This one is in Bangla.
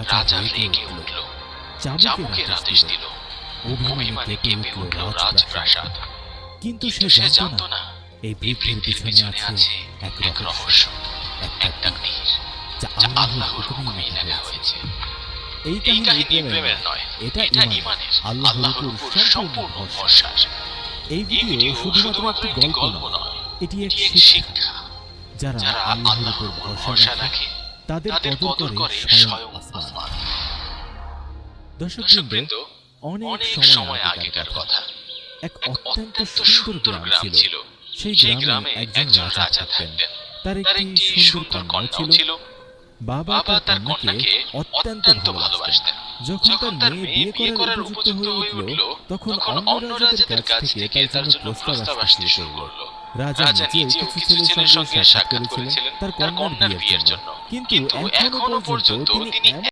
রাজা রেগে উঠল, চাবুকের আদেশ দিল, অভিমানে কেঁপে উঠল রাজপ্রাসাদ। কিন্তু সে জানত না এই বৃদ্ধের পিছনে আছে এক রহস্য, এক তাকদীর, যা আল্লাহর হুকুমেই লেখা হয়েছে। এই কাহিনী প্রেমের নয়, এটা ঈমানের, আল্লাহর উপর সম্পূর্ণ ভরসার। এই ভিডিও শুধুমাত্র একটি গল্প নয়, এটি এক শিক্ষা। যারা আল্লাহর উপর ভরসা রাখে তাদের কদর করে স্বয়ং আসমান। দর্শকবৃন্দ, অনেক সময় আগেকার কথা, এক অত্যন্ত সুন্দর গ্রাম ছিল। সেই গ্রামে একজন রাজা থাকতেন। তার একটি সুন্দর কন্যাও ছিল। বাবা তার কন্যাকে অত্যন্ত ভালোবাসতেন। যখন তার মেয়ে বিয়ে করার উপযুক্ত হয়ে উঠল, তখন অন্য রাজাদের কাছ থেকে তার জন্য প্রস্তাব আসতে শুরু করল। রাজা নিজেও কিছু ছেলের সঙ্গে সাক্ষাৎ করেছিলেন তার কন্যার বিয়ের জন্য, কিন্তু এখনো পর্যন্ত তিনি